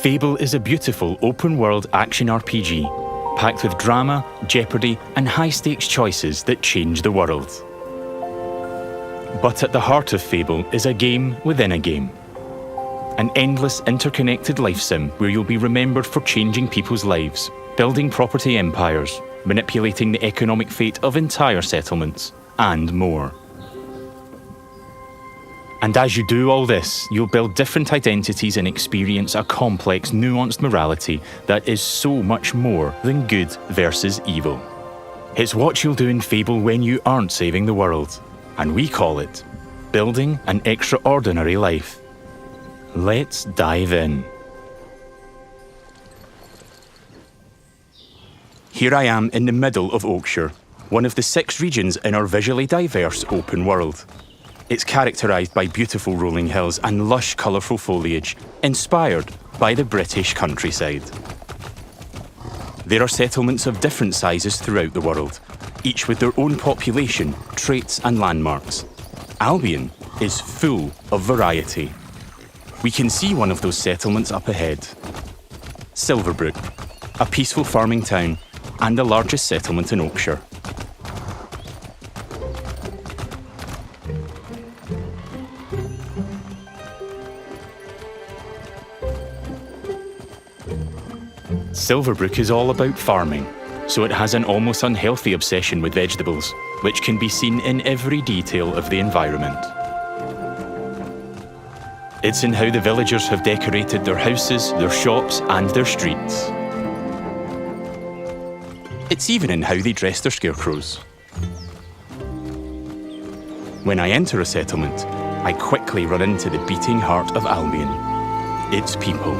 Fable is a beautiful open-world action RPG, packed with drama, jeopardy, and high-stakes choices that change the world. But at the heart of Fable is a game within a game. An endless, interconnected life sim where you'll be remembered for changing people's lives, building property empires, manipulating the economic fate of entire settlements, and more. And as you do all this, you'll build different identities and experience a complex, nuanced morality that is so much more than good versus evil. It's what you'll do in Fable when you aren't saving the world, and we call it building an extraordinary life. Let's dive in. Here I am in the middle of Oakshire, one of the 6 regions in our visually diverse open world. It's characterised by beautiful rolling hills and lush, colourful foliage, inspired by the British countryside. There are settlements of different sizes throughout the world, each with their own population, traits and landmarks. Albion is full of variety. We can see one of those settlements up ahead. Silverbrook, a peaceful farming town and the largest settlement in Oakshire. Silverbrook is all about farming, so it has an almost unhealthy obsession with vegetables, which can be seen in every detail of the environment. It's in how the villagers have decorated their houses, their shops, and their streets. It's even in how they dress their scarecrows. When I enter a settlement, I quickly run into the beating heart of Albion. Its people.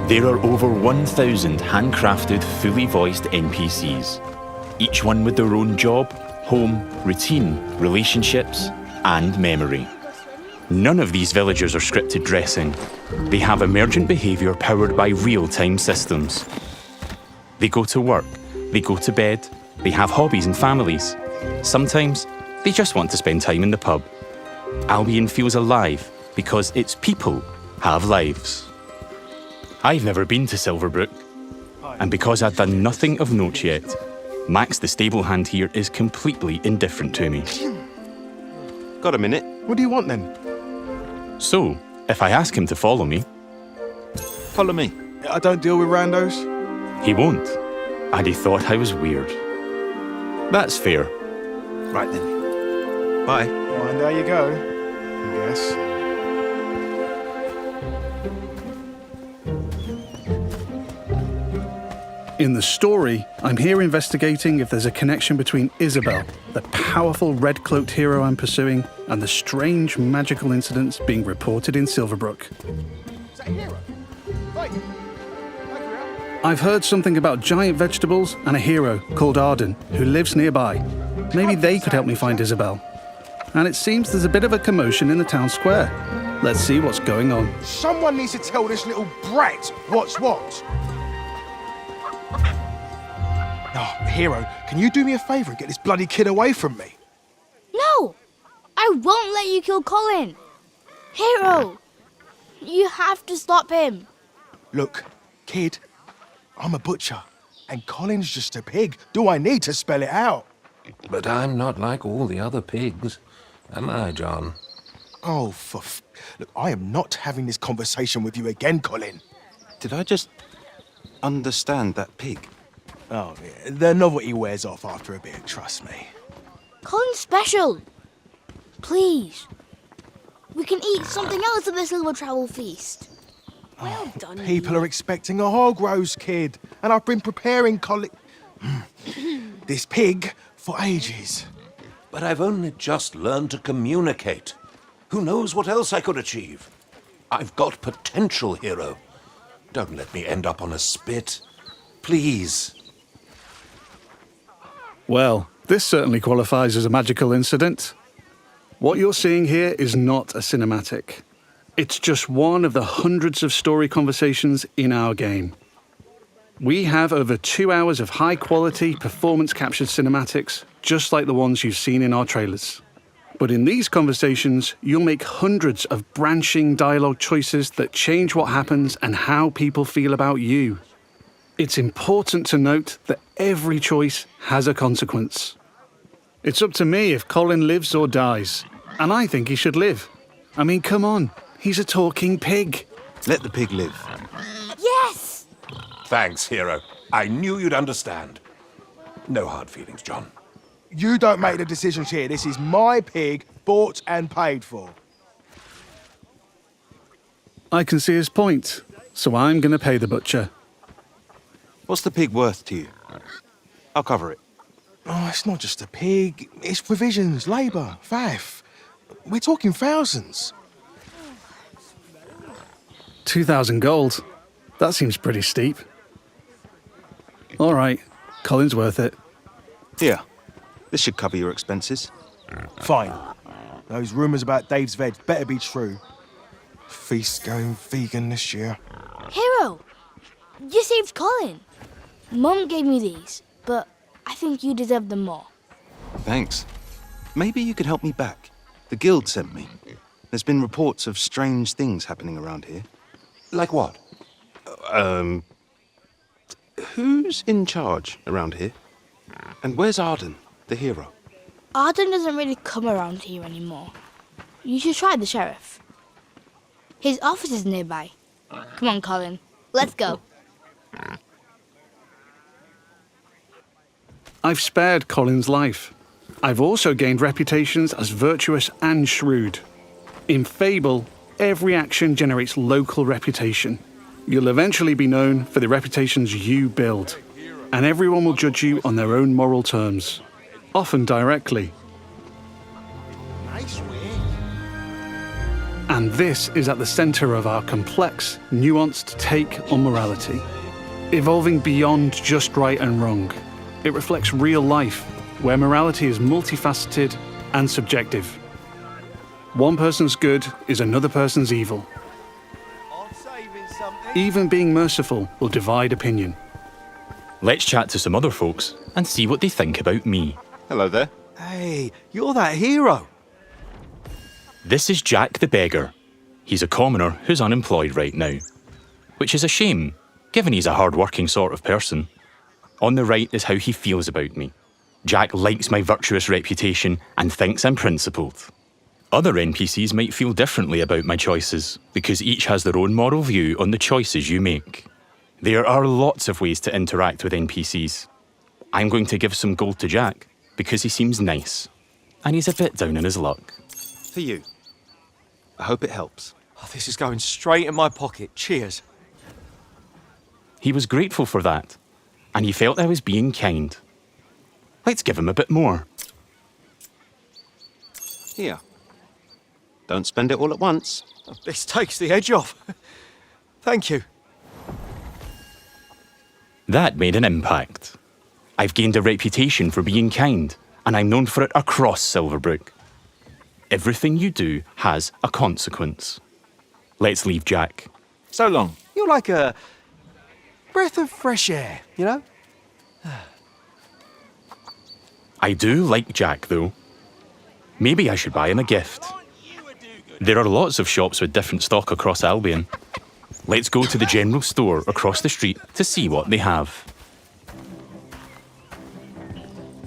There are over 1,000 handcrafted, fully voiced NPCs, each one with their own job, home, routine, relationships, and memory. None of these villagers are scripted dressing. They have emergent behaviour powered by real-time systems. They go to work, they go to bed, they have hobbies and families. Sometimes, they just want to spend time in the pub. Albion feels alive because its people have lives. I've never been to Silverbrook, and because I've done nothing of note yet, Max the stable hand here is completely indifferent to me. Got a minute? What do you want then? So, if I ask him to follow me... Follow me. I don't deal with randos. He won't, and he thought I was weird. That's fair. Right then. Bye. Well, and there you go, I guess. In the story, I'm here investigating if there's a connection between Isabel, the powerful red-cloaked hero I'm pursuing, and the strange magical incidents being reported in Silverbrook. Is that a hero? Right. I've heard something about giant vegetables and a hero called Arden, who lives nearby. Maybe they could help me find Isabel. And it seems there's a bit of a commotion in the town square. Let's see what's going on. Someone needs to tell this little brat what's what. Oh, hero, can you do me a favour and get this bloody kid away from me? No! I won't let you kill Colin! Hero! You have to stop him! Look, kid, I'm a butcher, and Colin's just a pig. Do I need to spell it out? But I'm not like all the other pigs, am I, John? Oh, Look, I am not having this conversation with you again, Colin. Did I just understand that pig? Oh, yeah, the novelty wears off after a bit, trust me. Colin's special! Please. We can eat something else at this little travel feast. Well done. People are expecting a hog roast, kid, and I've been preparing this pig for ages. But I've only just learned to communicate. Who knows what else I could achieve? I've got potential, hero. Don't let me end up on a spit. Please. Well, this certainly qualifies as a magical incident. What you're seeing here is not a cinematic. It's just one of the hundreds of story conversations in our game. We have over 2 hours of high-quality, performance-captured cinematics, just like the ones you've seen in our trailers. But in these conversations, you'll make hundreds of branching dialogue choices that change what happens and how people feel about you. It's important to note that every choice has a consequence. It's up to me if Colin lives or dies, and I think he should live. I mean, come on, he's a talking pig. Let the pig live. Yes! Thanks, hero. I knew you'd understand. No hard feelings, John. You don't make the decisions here. This is my pig, bought and paid for. I can see his point, so I'm going to pay the butcher. What's the pig worth to you? I'll cover it. Oh, it's not just a pig. It's provisions, labour, faff. We're talking thousands. 2,000 gold. That seems pretty steep. All right, Colin's worth it. Here. This should cover your expenses. Fine. Those rumours about Dave's veg better be true. Feast going vegan this year. Hero, you saved Colin. Mum gave me these, but I think you deserve them more. Thanks. Maybe you could help me back. The guild sent me. There's been reports of strange things happening around here. Like what? Who's in charge around here? And where's Arden, the hero? Arden doesn't really come around here anymore. You should try the sheriff. His office is nearby. Come on, Colin. Let's go. I've spared Colin's life. I've also gained reputations as virtuous and shrewd. In Fable, every action generates local reputation. You'll eventually be known for the reputations you build, and everyone will judge you on their own moral terms, often directly. And this is at the centre of our complex, nuanced take on morality, evolving beyond just right and wrong. It reflects real life, where morality is multifaceted and subjective. One person's good is another person's evil. Even being merciful will divide opinion. Let's chat to some other folks and see what they think about me. Hello there. Hey, you're that hero. This is Jack the Beggar. He's a commoner who's unemployed right now, which is a shame, given he's a hard-working sort of person. On the right is how he feels about me. Jack likes my virtuous reputation and thinks I'm principled. Other NPCs might feel differently about my choices, because each has their own moral view on the choices you make. There are lots of ways to interact with NPCs. I'm going to give some gold to Jack, because he seems nice, and he's a bit down on his luck. For you. I hope it helps. Oh, this is going straight in my pocket. Cheers. He was grateful for that, and he felt I was being kind. Let's give him a bit more. Here. Don't spend it all at once. This takes the edge off. Thank you. That made an impact. I've gained a reputation for being kind, and I'm known for it across Silverbrook. Everything you do has a consequence. Let's leave Jack. So long. You're like a breath of fresh air, you know? I do like Jack, though. Maybe I should buy him a gift. There are lots of shops with different stock across Albion. Let's go to the general store across the street to see what they have.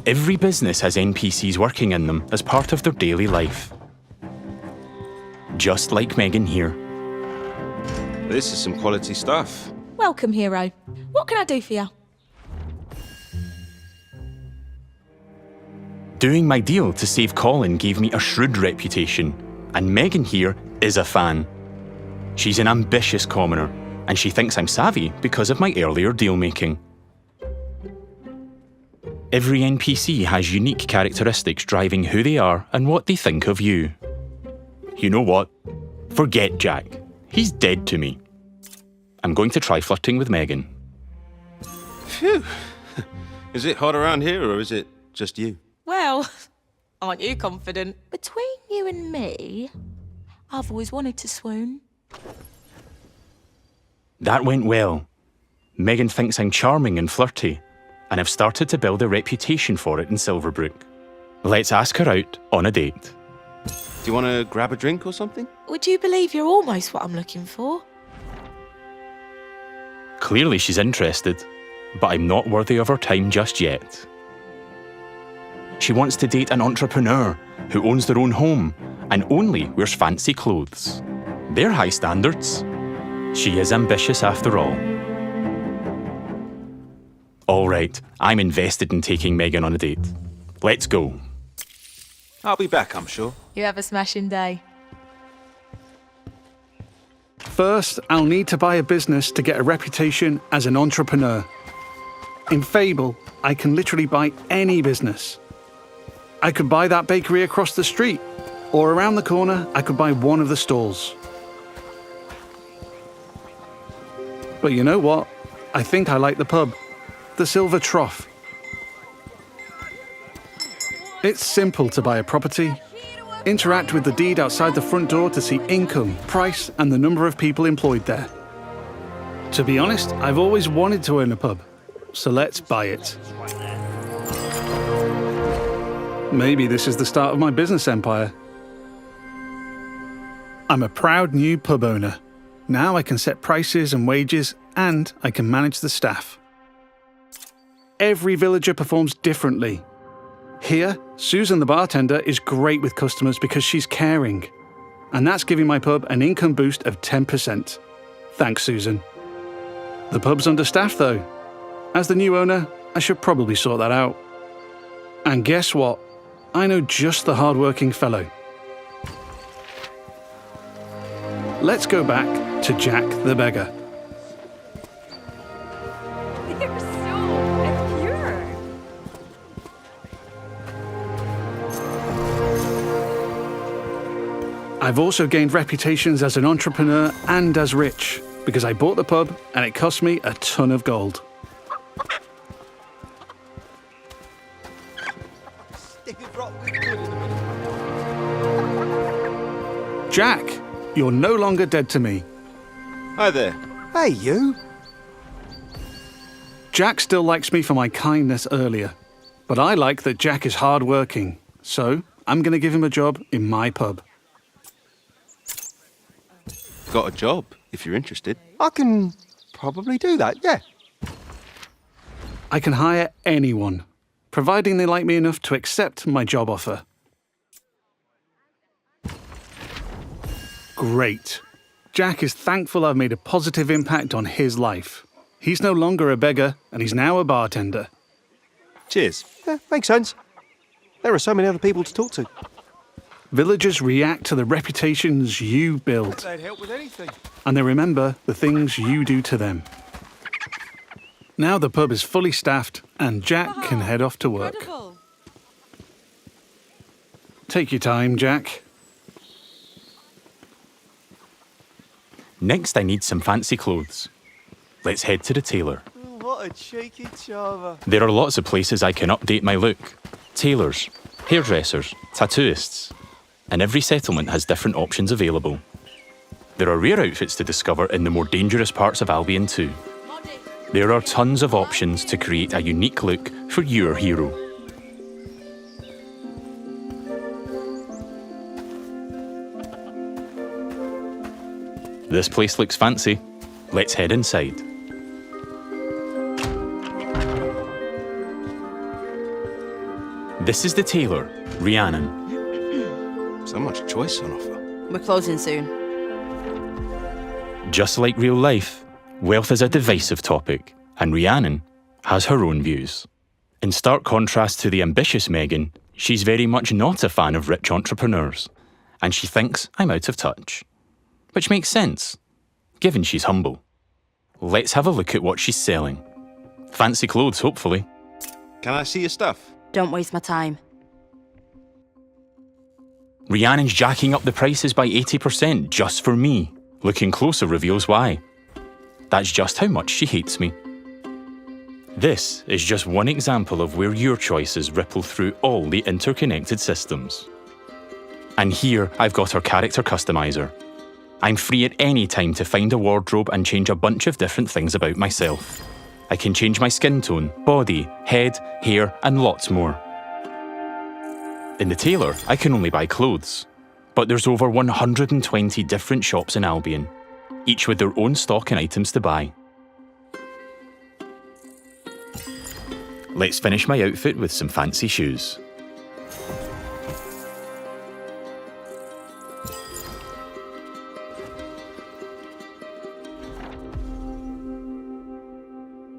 Every business has NPCs working in them as part of their daily life. Just like Megan here. This is some quality stuff. Welcome, hero. What can I do for you? Doing my deal to save Colin gave me a shrewd reputation, and Megan here is a fan. She's an ambitious commoner, and she thinks I'm savvy because of my earlier deal-making. Every NPC has unique characteristics driving who they are and what they think of you. You know what? Forget Jack. He's dead to me. I'm going to try flirting with Megan. Phew. Is it hot around here, or is it just you? Well, aren't you confident? Between you and me, I've always wanted to swoon. That went well. Megan thinks I'm charming and flirty, and I've started to build a reputation for it in Silverbrook. Let's ask her out on a date. Do you want to grab a drink or something? Would you believe you're almost what I'm looking for? Clearly she's interested, but I'm not worthy of her time just yet. She wants to date an entrepreneur who owns their own home and only wears fancy clothes. They're high standards. She is ambitious after all. All right, I'm invested in taking Megan on a date. Let's go. I'll be back, I'm sure. You have a smashing day. First, I'll need to buy a business to get a reputation as an entrepreneur. In Fable, I can literally buy any business. I could buy that bakery across the street, or around the corner, I could buy one of the stalls. But you know what? I think I like the pub, the Silver Trough. It's simple to buy a property. Interact with the deed outside the front door to see income, price, and the number of people employed there. To be honest, I've always wanted to own a pub, so let's buy it. Maybe this is the start of my business empire. I'm a proud new pub owner. Now I can set prices and wages, and I can manage the staff. Every villager performs differently. Here, Susan the bartender is great with customers because she's caring. And that's giving my pub an income boost of 10%. Thanks, Susan. The pub's understaffed though. As the new owner, I should probably sort that out. And guess what? I know just the hard-working fellow. Let's go back to Jack the beggar. They're so pure. I've also gained reputations as an entrepreneur and as rich, because I bought the pub and it cost me a ton of gold. Jack, you're no longer dead to me. Hi there. Hey, you. Jack still likes me for my kindness earlier, but I like that Jack is hard-working, so I'm going to give him a job in my pub. Got a job, if you're interested. I can probably do that, yeah. I can hire anyone, providing they like me enough to accept my job offer. Great. Jack is thankful I've made a positive impact on his life. He's no longer a beggar, and he's now a bartender. Cheers. Yeah, makes sense. There are so many other people to talk to. Villagers react to the reputations you build, They'd help with anything. and they remember the things you do to them. Now the pub is fully staffed, and Jack can head off to work. Incredible. Take your time, Jack. Next, I need some fancy clothes. Let's head to the tailor. What a cheeky charmer. There are lots of places I can update my look. Tailors, hairdressers, tattooists. And every settlement has different options available. There are rare outfits to discover in the more dangerous parts of Albion too. There are tons of options to create a unique look for your hero. This place looks fancy. Let's head inside. This is the tailor, Rhiannon. So much choice on offer. We're closing soon. Just like real life, wealth is a divisive topic, and Rhiannon has her own views. In stark contrast to the ambitious Megan, she's very much not a fan of rich entrepreneurs, and she thinks I'm out of touch. Which makes sense, given she's humble. Let's have a look at what she's selling. Fancy clothes, hopefully. Can I see your stuff? Don't waste my time. Rhiannon's jacking up the prices by 80% just for me. Looking closer reveals why. That's just how much she hates me. This is just one example of where your choices ripple through all the interconnected systems. And here I've got our character customizer. I'm free at any time to find a wardrobe and change a bunch of different things about myself. I can change my skin tone, body, head, hair, and lots more. In the tailor, I can only buy clothes, But there's over 120 different shops in Albion, each with their own stock and items to buy. Let's finish my outfit with some fancy shoes.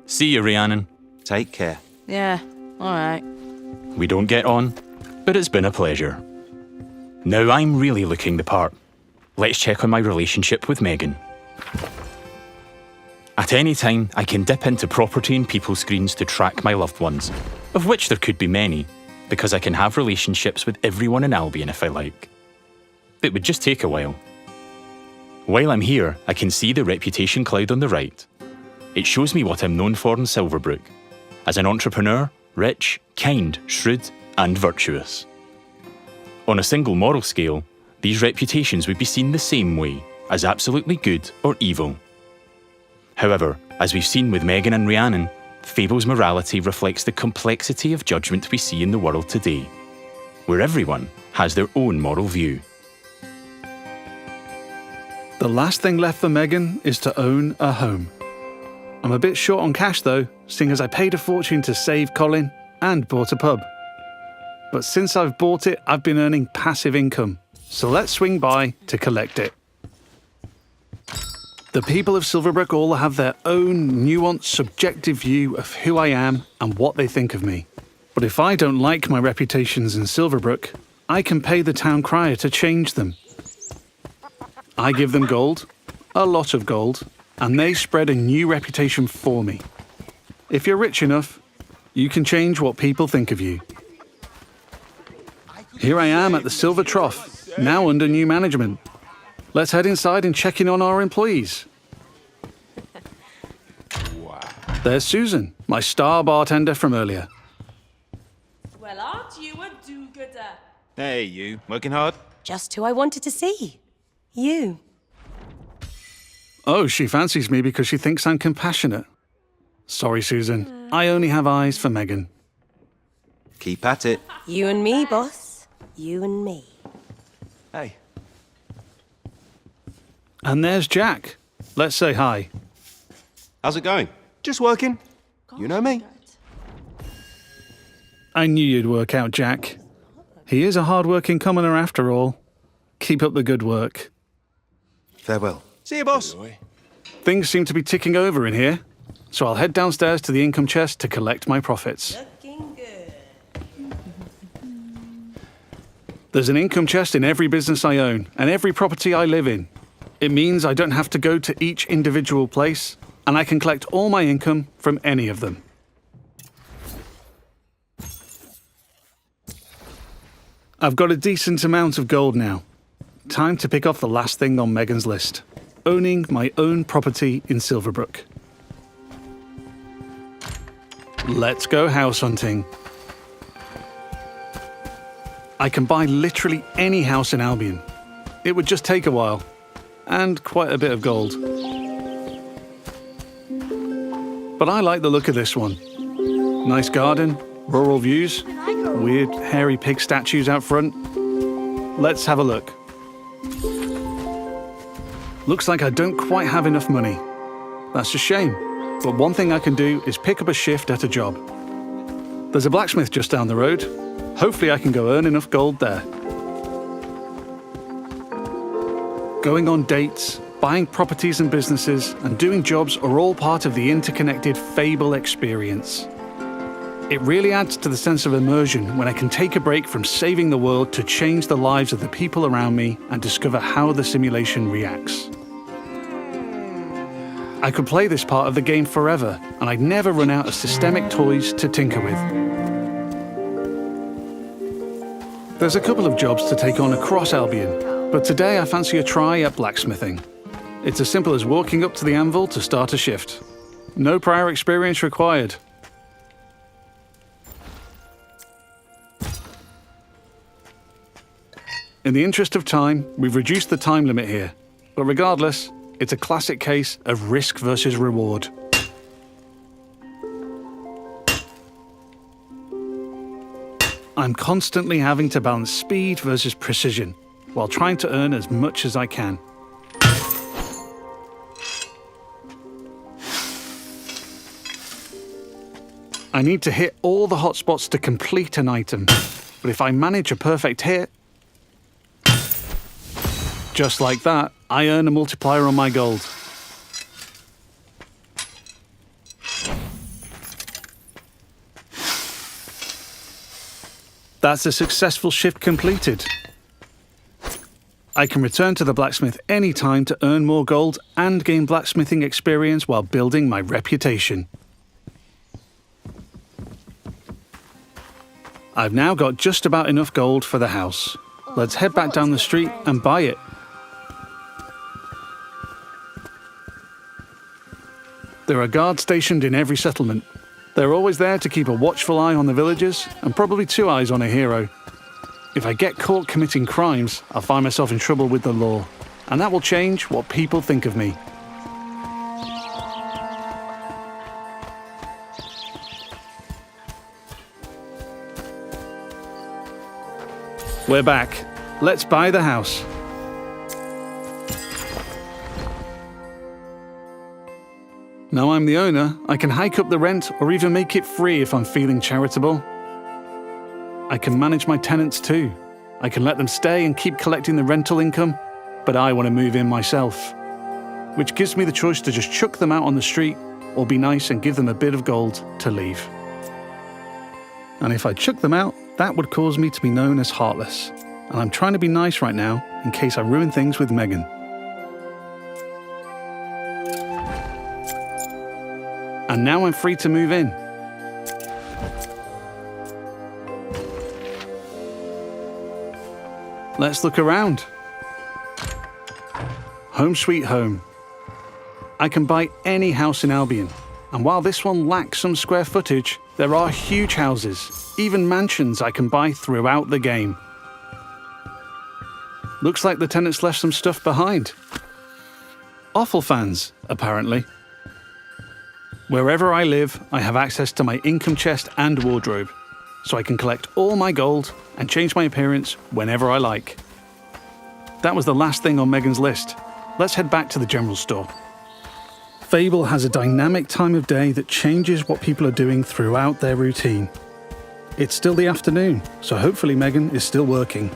See you, Rhiannon. Take care. Yeah, alright. We don't get on, but it's been a pleasure. Now I'm really looking the part. Let's check on my relationship with Megan. At any time, I can dip into property and people screens to track my loved ones, of which there could be many, because I can have relationships with everyone in Albion if I like. It would just take a while. While I'm here, I can see the reputation cloud on the right. It shows me what I'm known for in Silverbrook, as an entrepreneur, rich, kind, shrewd, and virtuous. On a single moral scale, these reputations would be seen the same way, as absolutely good or evil. However, as we've seen with Megan and Rhiannon, Fable's morality reflects the complexity of judgment we see in the world today, where everyone has their own moral view. The last thing left for Megan is to own a home. I'm a bit short on cash though, seeing as I paid a fortune to save Colin and bought a pub. But since I've bought it, I've been earning passive income, so let's swing by to collect it. The people of Silverbrook all have their own nuanced, subjective view of who I am and what they think of me. But if I don't like my reputations in Silverbrook, I can pay the town crier to change them. I give them gold, a lot of gold, and they spread a new reputation for me. If you're rich enough, you can change what people think of you. Here I am at the Silver Trough, now under new management. Let's head inside and check in on our employees. There's Susan, my star bartender from earlier. Well, aren't you a do-gooder? Hey, you. Working hard? Just who I wanted to see. You. Oh, she fancies me because she thinks I'm compassionate. Sorry, Susan. I only have eyes for Megan. Keep at it. You and me, boss. You and me. Hey. And there's Jack. Let's say hi. How's it going? Just working. You know me. I knew you'd work out, Jack. He is a hard-working commoner after all. Keep up the good work. Farewell. See you, boss. Things seem to be ticking over in here, so I'll head downstairs to the income chest to collect my profits. Looking good. There's an income chest in every business I own and every property I live in. It means I don't have to go to each individual place, and I can collect all my income from any of them. I've got a decent amount of gold now. Time to pick off the last thing on Megan's list. Owning my own property in Silverbrook. Let's go house hunting. I can buy literally any house in Albion. It would just take a while, and quite a bit of gold. But I like the look of this one. Nice garden, rural views, weird hairy pig statues out front. Let's have a look. Looks like I don't quite have enough money. That's a shame, but one thing I can do is pick up a shift at a job. There's a blacksmith just down the road. Hopefully I can go earn enough gold there. Going on dates, buying properties and businesses, and doing jobs are all part of the interconnected Fable experience. It really adds to the sense of immersion when I can take a break from saving the world to change the lives of the people around me and discover how the simulation reacts. I could play this part of the game forever, and I'd never run out of systemic toys to tinker with. There's a couple of jobs to take on across Albion, but today I fancy a try at blacksmithing. It's as simple as walking up to the anvil to start a shift. No prior experience required. In the interest of time, we've reduced the time limit here, but regardless, it's a classic case of risk versus reward. I'm constantly having to balance speed versus precision, while trying to earn as much as I can. I need to hit all the hotspots to complete an item, but if I manage a perfect hit, just like that, I earn a multiplier on my gold. That's a successful shift completed. I can return to the blacksmith anytime to earn more gold and gain blacksmithing experience while building my reputation. I've now got just about enough gold for the house. Let's head back down the street and buy it. There are guards stationed in every settlement. They're always there to keep a watchful eye on the villagers, and probably 2 eyes on a hero. If I get caught committing crimes, I'll find myself in trouble with the law, and that will change what people think of me. We're back. Let's buy the house. Now I'm the owner, I can hike up the rent or even make it free if I'm feeling charitable. I can manage my tenants too. I can let them stay and keep collecting the rental income, but I want to move in myself, which gives me the choice to just chuck them out on the street or be nice and give them a bit of gold to leave. And if I chuck them out, that would cause me to be known as heartless. And I'm trying to be nice right now in case I ruin things with Megan. And now I'm free to move in. Let's look around. Home sweet home. I can buy any house in Albion. And while this one lacks some square footage, there are huge houses, even mansions I can buy throughout the game. Looks like the tenants left some stuff behind. Offal fans, apparently. Wherever I live, I have access to my income chest and wardrobe, so I can collect all my gold and change my appearance whenever I like. That was the last thing on Megan's list. Let's head back to the general store. Fable has a dynamic time of day that changes what people are doing throughout their routine. It's still the afternoon, so hopefully Megan is still working.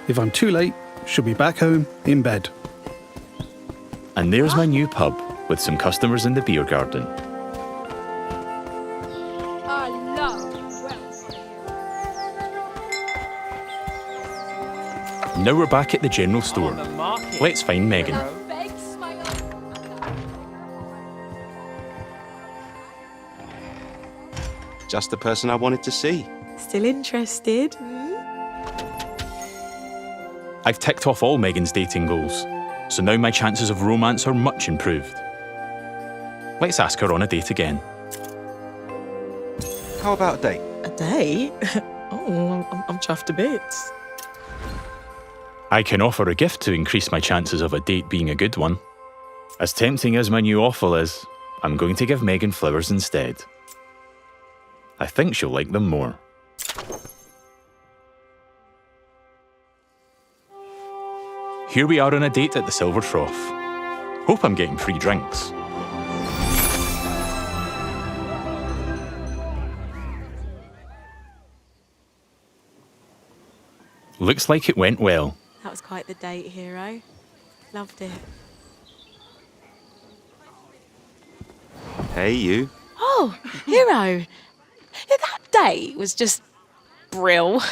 If I'm too late, she'll be back home in bed. And there's my new pub with some customers in the beer garden. Now we're back at the general store. Let's find Megan. Just the person I wanted to see. Still interested? I've ticked off all Megan's dating goals, so now my chances of romance are much improved. Let's ask her on a date again. How about a date? A date? Oh, I'm chuffed to bits. I can offer a gift to increase my chances of a date being a good one. As tempting as my new offal is, I'm going to give Megan flowers instead. I think she'll like them more. Here we are on a date at the Silver Trough. Hope I'm getting free drinks. Looks like it went well. That was quite the date, hero. Loved it. Hey, you. Oh, hero. Yeah, that date was just brill.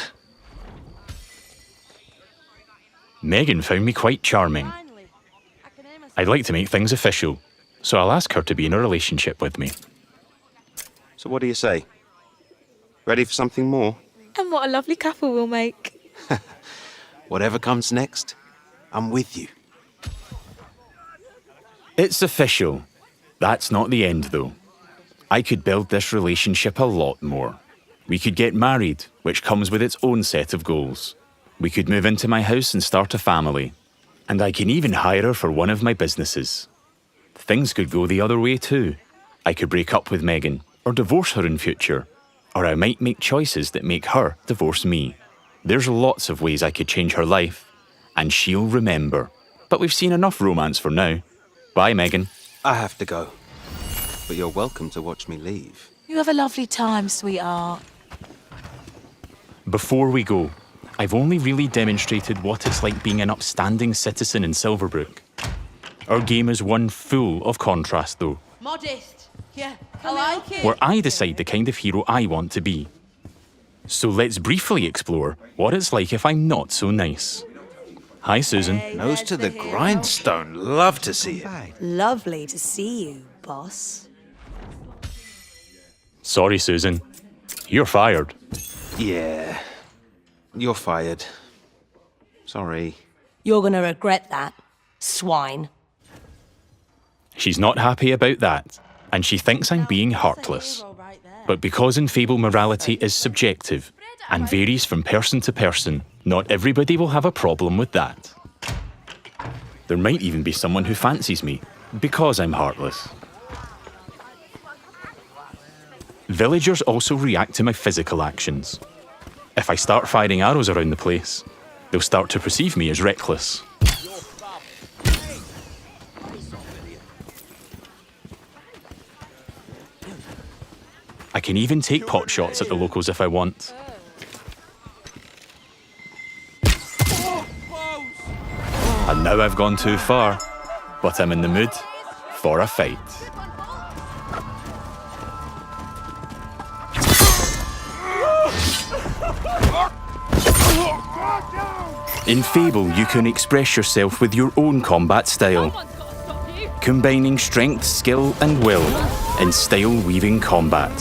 Megan found me quite charming. I'd like to make things official, so I'll ask her to be in a relationship with me. So what do you say? Ready for something more? And what a lovely couple we'll make. Whatever comes next, I'm with you. It's official. That's not the end, though. I could build this relationship a lot more. We could get married, which comes with its own set of goals. We could move into my house and start a family. And I can even hire her for one of my businesses. Things could go the other way too. I could break up with Megan, or divorce her in future. Or I might make choices that make her divorce me. There's lots of ways I could change her life, and she'll remember. But we've seen enough romance for now. Bye, Megan. I have to go. But you're welcome to watch me leave. You have a lovely time, sweetheart. Before we go, I've only really demonstrated what it's like being an upstanding citizen in Silverbrook. Our game is one full of contrast, though, Modest. Yeah, I like it. where I decide the kind of hero I want to be. So let's briefly explore what it's like if I'm not so nice. Hi, Susan. Nose to the grindstone. Love to see it. Lovely to see you, boss. Sorry, Susan. You're fired. Yeah. You're fired. Sorry. You're gonna regret that, swine. She's not happy about that, and she thinks I'm being heartless. But because in Fable morality is subjective and varies from person to person, not everybody will have a problem with that. There might even be someone who fancies me because I'm heartless. Villagers also react to my physical actions. If I start firing arrows around the place, they'll start to perceive me as reckless. I can even take pot shots at the locals if I want. And now I've gone too far, but I'm in the mood for a fight. In Fable, you can express yourself with your own combat style, combining strength, skill, and will in style-weaving combat.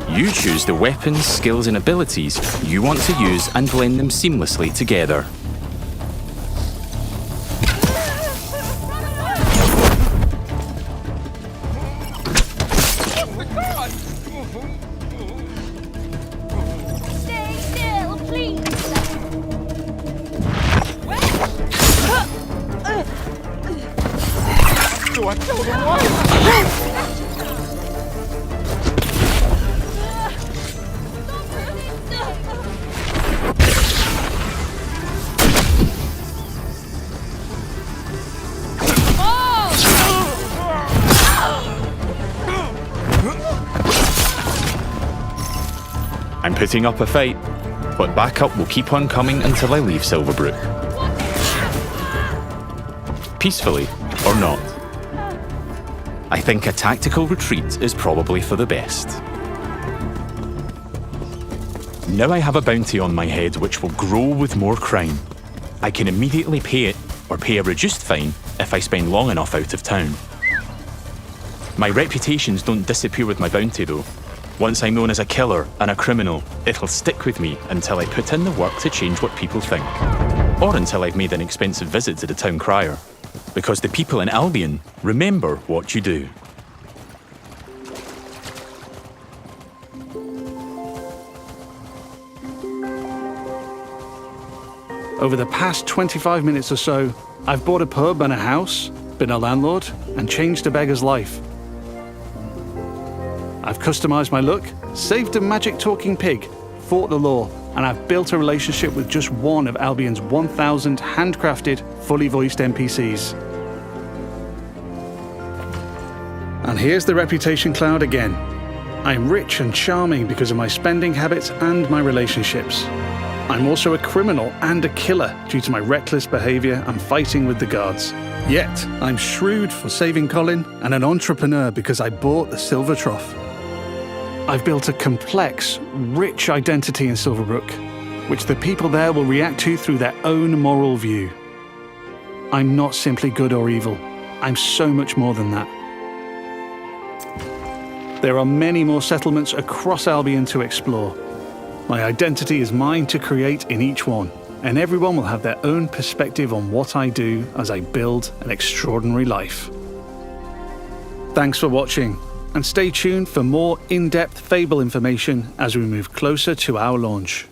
You choose the weapons, skills, and abilities you want to use and blend them seamlessly together. Stay still, please. Do I kill them all? I'm putting up a fight, but backup will keep on coming until I leave Silverbrook. Peacefully or not. I think a tactical retreat is probably for the best. Now I have a bounty on my head which will grow with more crime. I can immediately pay it or pay a reduced fine if I spend long enough out of town. My reputations don't disappear with my bounty though. Once I'm known as a killer and a criminal, it'll stick with me until I put in the work to change what people think. Or until I've made an expensive visit to the town crier. Because the people in Albion remember what you do. Over the past 25 minutes or so, I've bought a pub and a house, been a landlord, and changed a beggar's life. I've customized my look, saved a magic talking pig, fought the law, and I've built a relationship with just one of Albion's 1,000 handcrafted, fully voiced NPCs. And here's the reputation cloud again. I'm rich and charming because of my spending habits and my relationships. I'm also a criminal and a killer due to my reckless behavior and fighting with the guards. Yet, I'm shrewd for saving Colin and an entrepreneur because I bought the Silver Trough. I've built a complex, rich identity in Silverbrook, which the people there will react to through their own moral view. I'm not simply good or evil. I'm so much more than that. There are many more settlements across Albion to explore. My identity is mine to create in each one, and everyone will have their own perspective on what I do as I build an extraordinary life. Thanks for watching, and stay tuned for more in-depth Fable information as we move closer to our launch.